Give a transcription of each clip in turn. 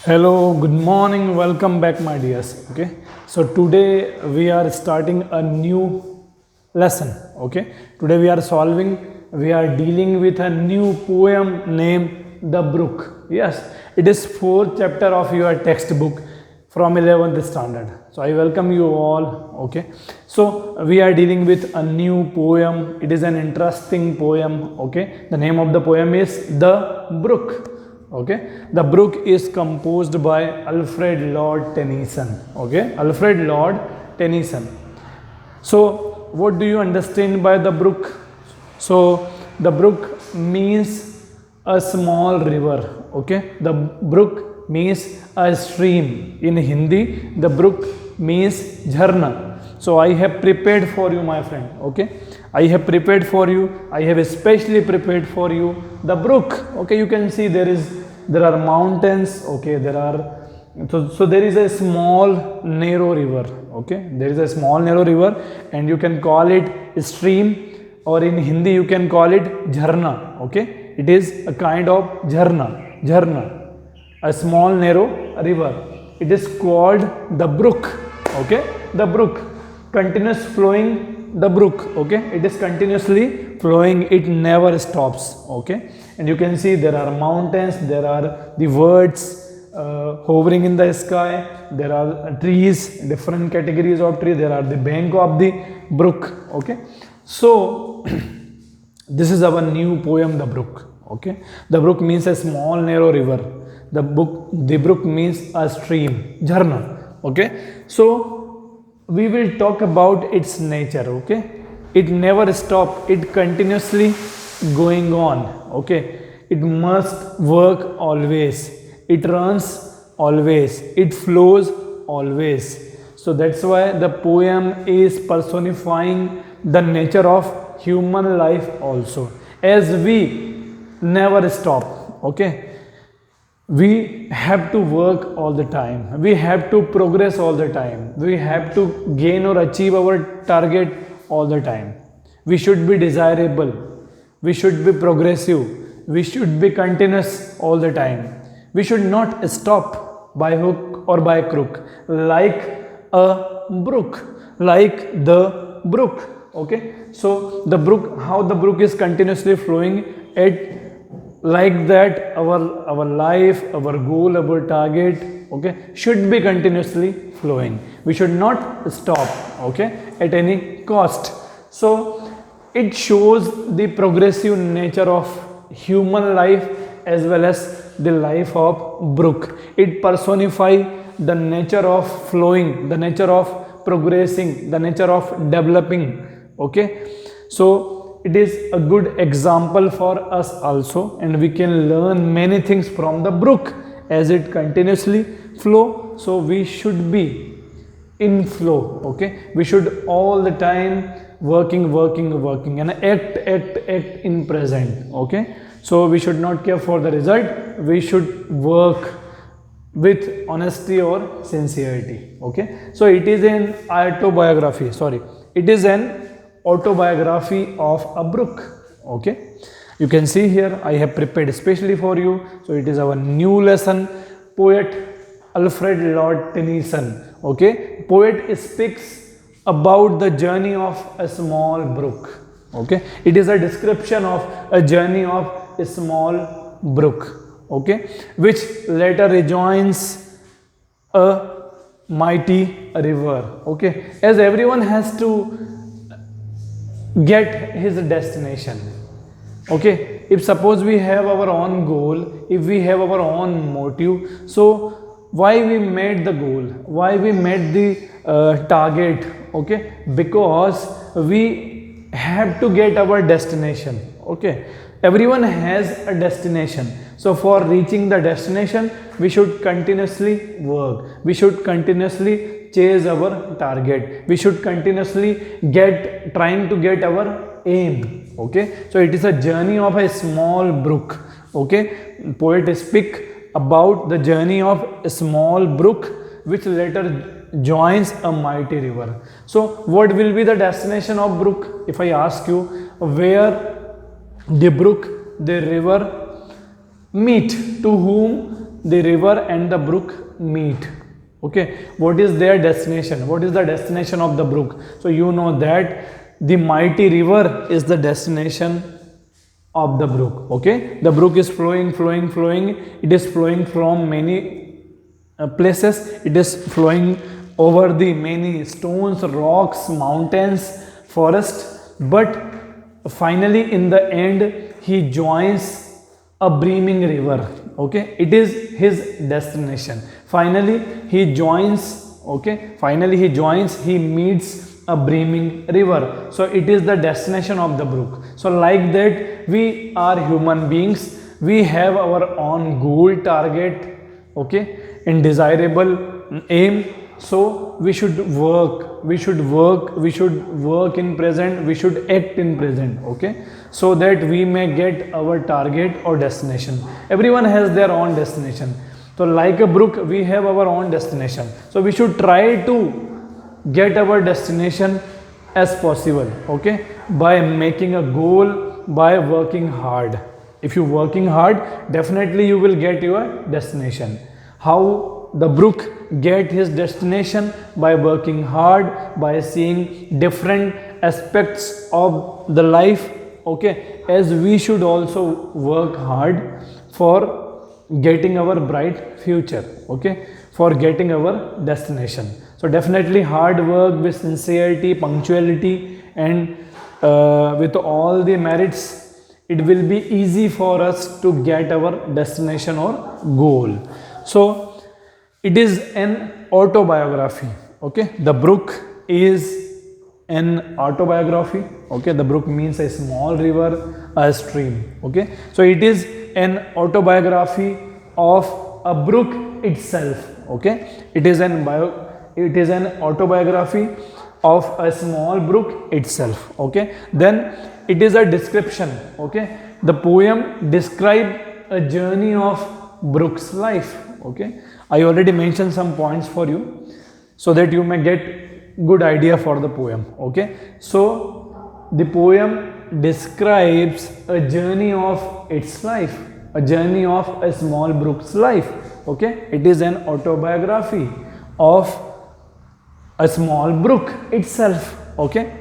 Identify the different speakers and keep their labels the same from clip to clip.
Speaker 1: Hello, good morning, welcome back, my dears. Okay, so today we are starting a new lesson. Okay, today we are dealing with a new poem named The Brook. Yes, it is fourth chapter of your textbook from 11th standard. So I welcome you all. Okay, so we are dealing with a new poem. It is an interesting poem. Okay, the name of the poem is The Brook. Okay, the brook is composed by Alfred Lord Tennyson. Okay, Alfred Lord Tennyson. So what do you understand by the brook? So the brook means a small river. Okay, the brook means a stream. In Hindi, the brook means jharna. So I have prepared for you, my friend. Okay, I have prepared for you. I have especially prepared for you the brook. Okay, you can see there are mountains. Okay, so there is a small narrow river. Okay, there is a small narrow river, and you can call it stream, or in Hindi you can call it jharna. Okay, it is a kind of jharna, a small narrow river. It is called the brook. Okay, the brook, continuous flowing. The brook, okay, it is continuously flowing, it never stops. Okay, and you can see there are mountains, there are the birds hovering in the sky, there are trees, different categories of trees, there are the bank of the brook. Okay, so this is our new poem, The Brook. Okay, the brook means a small narrow river. The brook means a stream, jharna. Okay, so we will talk about its nature. Okay, it never stop, it continuously going on. Okay, it must work always, it runs always, it flows always. So that's why the poem is personifying the nature of human life also, as we never stop. Okay, we have to work all the time, we have to progress all the time, we have to gain or achieve our target all the time. We should be desirable, we should be progressive, we should be continuous all the time. We should not stop by hook or by crook, like a brook, like the brook. Okay, so the brook, how the brook is continuously flowing, it like that our life, our goal, our target, okay, should be continuously flowing. We should not stop, okay, at any cost. So it shows the progressive nature of human life as well as the life of brook. It personifies the nature of flowing, the nature of progressing, the nature of developing. Okay, so it is a good example for us also, and we can learn many things from the brook as it continuously flow. So we should be in flow. Okay, we should all the time working and act in present. Okay, so we should not care for the result, we should work with honesty or sincerity. Okay, so it is an autobiography of a brook. Okay, you can see here I have prepared especially for you. So it is our new lesson, poet Alfred Lord Tennyson. Okay, poet speaks about the journey of a small brook. Okay, it is a description of a journey of a small brook. Okay, which later rejoins a mighty river. Okay, as everyone has to get his destination. Okay, if suppose we have our own goal, if we have our own motive, so why we made the goal, why we made the target? Okay, because we have to get our destination. Okay, everyone has a destination. So for reaching the destination, we should continuously work, we should continuously chase our target, we should continuously trying to get our aim. Okay, so it is a journey of a small brook. Okay, poet speak about the journey of a small brook which later joins a mighty river. So what will be the destination of brook? If I ask you, where the brook, the river meet, to whom the river and the brook meet. Okay, what is their destination? What is the destination of the brook? So you know that the mighty river is the destination of the brook. Okay, the brook is flowing, flowing, flowing. It is flowing from many places. It is flowing over the many stones, rocks, mountains, forest. But finally, in the end, he joins a brimming river. Okay, it is his destination. Finally, he joins. Okay, finally he joins. He meets a brimming river. So it is the destination of the brook. So like that, we are human beings. We have our own goal, target, okay, and desirable aim. So we should work, we should work in present, we should act in present, okay, so that we may get our target or destination. Everyone has their own destination. So like a brook, we have our own destination. So we should try to get our destination as possible, okay, by making a goal, by working hard. If you're working hard, definitely you will get your destination. How the brook get his destination? By working hard, by seeing different aspects of the life, okay, as we should also work hard for getting our bright future, okay, for getting our destination. So definitely hard work with sincerity, punctuality, and with all the merits, it will be easy for us to get our destination or goal. So it is an autobiography, okay. The brook is an autobiography, okay. The brook means a small river, a stream, okay. So it is an autobiography of a brook itself, okay. It is an autobiography of a small brook itself, okay. Then it is a description, okay. The poem describe a journey of brook's life, okay. I already mentioned some points for you so that you may get good idea for the poem, okay. So the poem describes a journey of its life, a journey of a small brook's life, okay. It is an autobiography of a small brook itself, okay.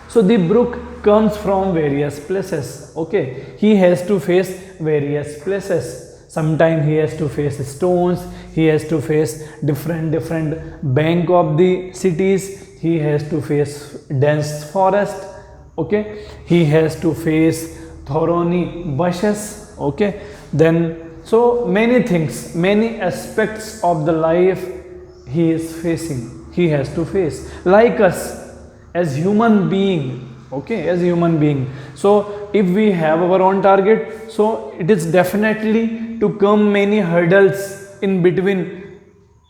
Speaker 1: So the brook comes from various places, okay. He has to face various places. Sometimes he has to face stones, he has to face different bank of the cities, he has to face dense forest, okay. He has to face thorny bushes, okay. Then so many things, many aspects of the life he is facing, he has to face, like us as human being, okay, as human being. So if we have our own target, so it is definitely to come many hurdles in between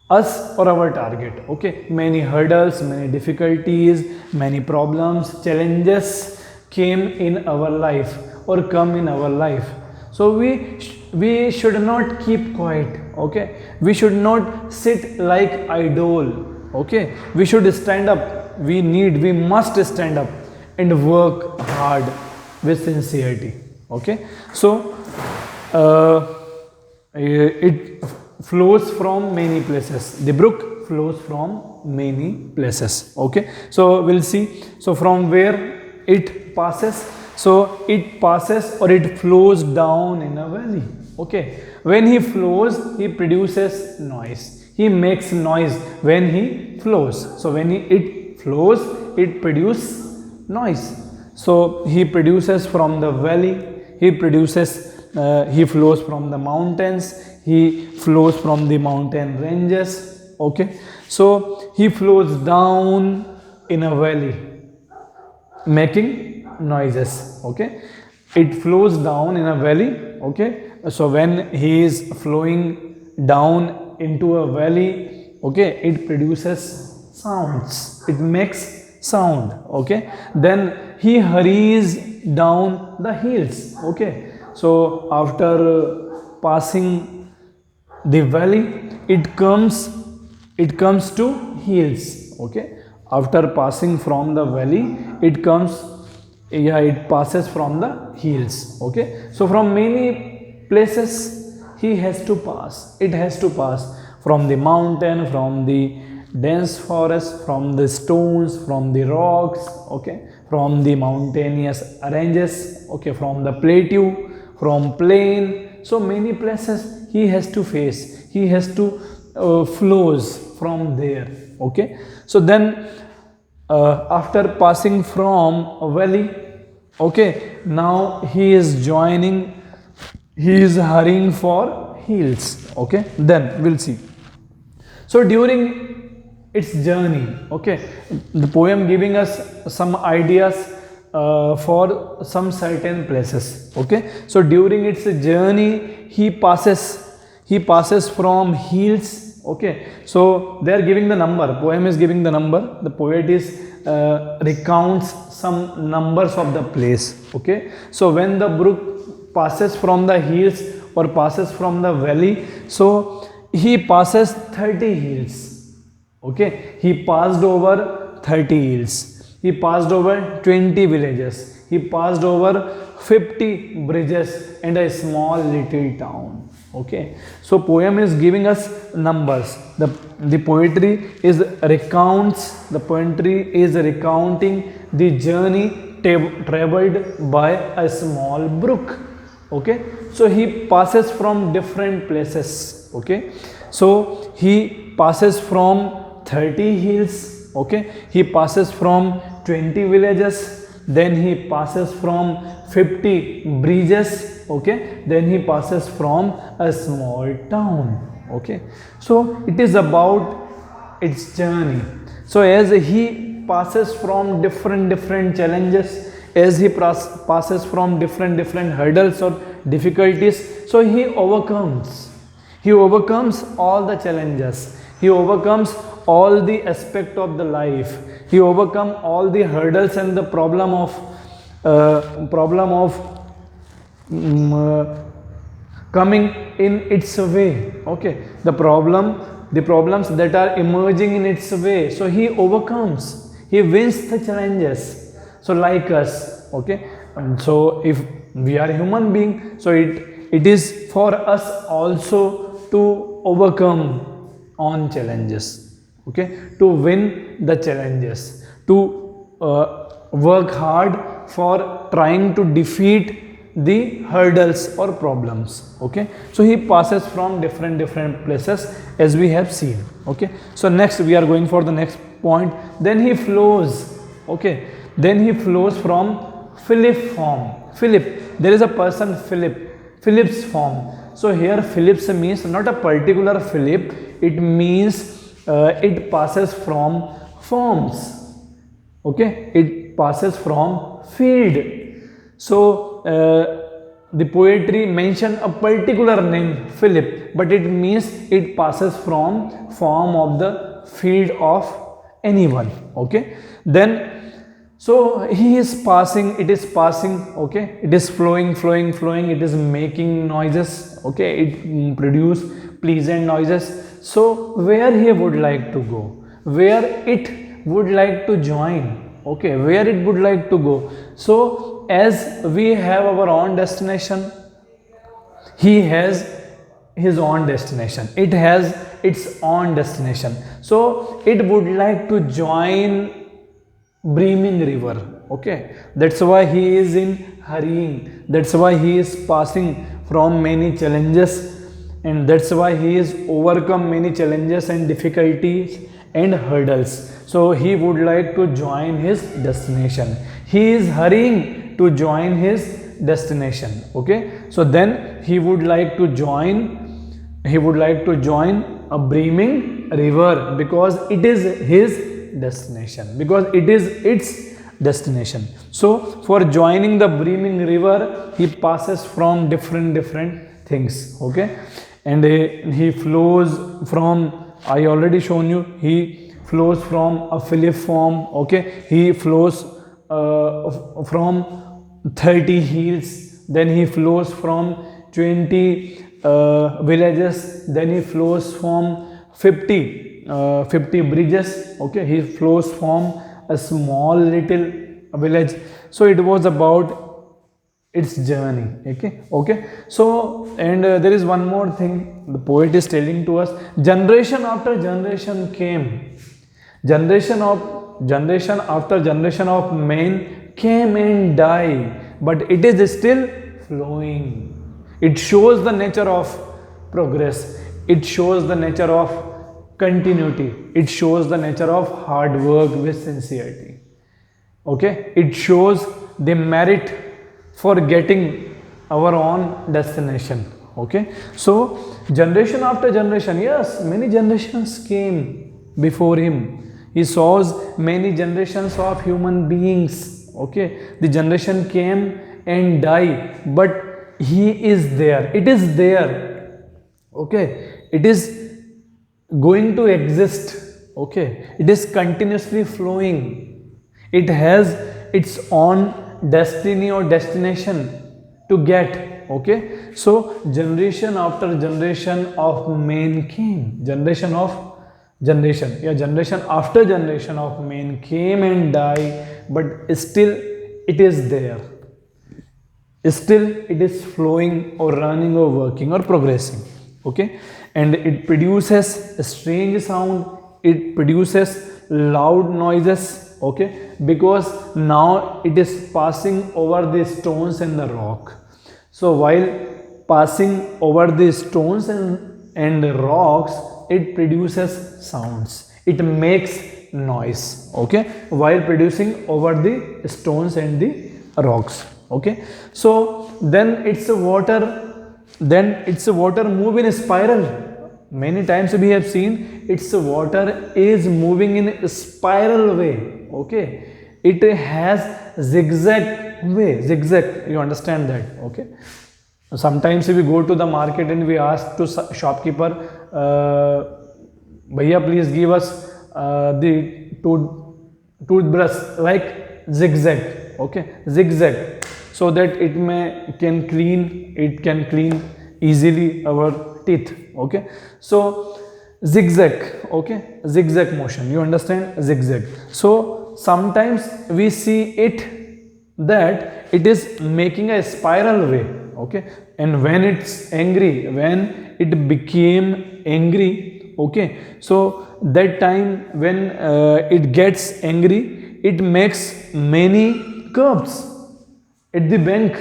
Speaker 1: us or our target, okay. Many hurdles, many difficulties, many problems, challenges came in our life or come in our life. So we should not keep quiet, okay. We should not sit like idle, okay. We should stand up. We must stand up and work hard with sincerity, okay. So it flows from many places. The brook flows from many places, okay. So we'll see. So from where it passes, so it passes or it flows down in a valley, okay. When he flows, he produces noise, he makes noise when he flows. So when it flows, it produces noise. So he produces from the valley, he flows from the mountains, he flows from the mountain ranges, okay. So he flows down in a valley making noises, okay. It flows down in a valley, okay. So when he is flowing down into a valley, okay, it produces sounds, it makes sound, okay. Then he hurries down the hills, okay. So after passing the valley, it comes to hills, okay. After passing from the valley, it passes from the hills, okay. So from many places he has to pass. It has to pass from the mountain, from the dense forest, from the stones, from the rocks, okay, from the mountainous ranges, okay, from the plateau, from plain. So many places he has to face. He has to flows from there, okay. So then after passing from a valley, okay, now he is joining, he is hurrying for hills, okay. Then we'll see. So during its journey, okay, the poem giving us some ideas for some certain places, okay. So during its journey he passes from hills, okay. So they are giving the number, poem is giving the number, the poet is recounts some numbers of the place, okay. So when the brook passes from the hills or passes from the valley, so he passes 30 hills, okay. He passed over 30 hills, he passed over 20 villages, he passed over 50 bridges and a small little town, okay. So poem is giving us numbers, the poetry is recounting the journey traveled by a small brook, okay. So he passes from different places, okay. So he passes from 30 hills, okay, he passes from 20 villages, then he passes from 50 bridges, okay, then he passes from a small town, okay. So it is about its journey. So as he passes from different challenges, as he passes from different hurdles or difficulties, so he overcomes all the challenges, he overcomes all the aspect of the life, he overcome all the hurdles and the problem of coming in its way, okay, the problems that are emerging in its way, so he overcomes, he wins the challenges. So like us, okay, and so if we are human being, so it is for us also to overcome on challenges, okay, to win the challenges, to work hard for trying to defeat the hurdles or problems, okay. So he passes from different places as we have seen, okay. So next we are going for the next point. Then he flows, okay, then he flows from Philip form. Philip, there is a person Philip's form. So here Philip's means not a particular Philip, it means it passes from forms, okay, it passes from field. So the poetry mention a particular name Philip, but it means it passes from form of the field of anyone, okay. Then so he is passing, it is passing, okay, it is flowing, it is making noises, okay, it produce pleasant noises. So where he would like to go, where it would like to join, okay, where it would like to go. So as we have our own destination, he has his own destination, it has its own destination. So it would like to join brimming river, okay, that's why he is in hurrying, that's why he is passing from many challenges, and that's why he is overcome many challenges and difficulties and hurdles. So he would like to join his destination, he is hurrying to join his destination, okay. So then he would like to join a brimming river because it is his destination, because it is its destination. So for joining the brimming river, he passes from different things, okay, and he flows from, I already shown you, he flows from a Philip form, okay, he flows from 30 hills, then he flows from 20 villages, then he flows from 50 bridges, okay, he flows from a small little village. So it was about its journey. Okay. So and there is one more thing the poet is telling to us. Generation after generation came, generation after generation of men came and died, but it is still flowing. It shows the nature of progress, it shows the nature of continuity, it shows the nature of hard work with sincerity. Okay, it shows the merit for getting our own destination. Okay, so generation after generation, yes, many generations came before him. He saws many generations of human beings. Okay, the generation came and died, but he is there, it is there. Okay, it is going to exist. Okay, it is continuously flowing, it has its own destiny or destination to get. Okay, so generation after generation of men came, generation after generation of men came and died, but still it is there, still it is flowing or running or working or progressing. Okay, and it produces a strange sound, it produces loud noises. Okay, because now it is passing over the stones and the rock. So while passing over the stones and the rocks, it produces sounds, it makes noise. Okay, while producing over the stones and the rocks. Okay, so then it's a water move in a spiral. Many times we have seen its water is moving in a spiral way. Okay, it has zigzag way, you understand that. Okay, sometimes we go to the market and we ask to shopkeeper, bhaiya please give us the toothbrush like zigzag. Okay, zigzag, so that can clean easily our teeth. Okay, so zigzag. Okay, zigzag motion, you understand, zigzag. So sometimes we see it that it is making a spiral way. Okay, and when it's angry, when it became angry, okay, so that time when it gets angry, it makes many curves at the bank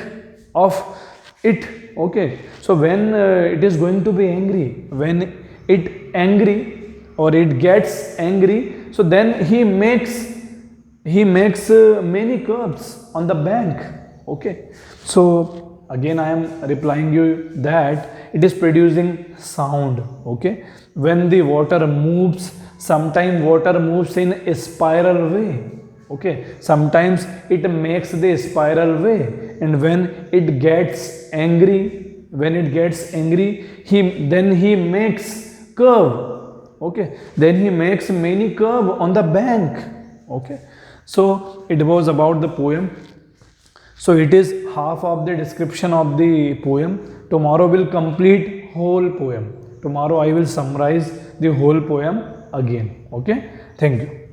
Speaker 1: of it. Okay, so when it is going to be angry, when it angry or it gets angry, so then he makes many curves on the bank. Okay, so again I am replying you that it is producing sound. Okay, when the water moves, sometimes water moves in a spiral way. Okay, sometimes it makes the spiral way, and when it gets angry, he makes curve. Okay, then he makes many curve on the bank. Okay, so it was about the poem. So it is half of the description of the poem. Tomorrow will complete whole poem. Tomorrow I will summarize the whole poem again. Okay, thank you.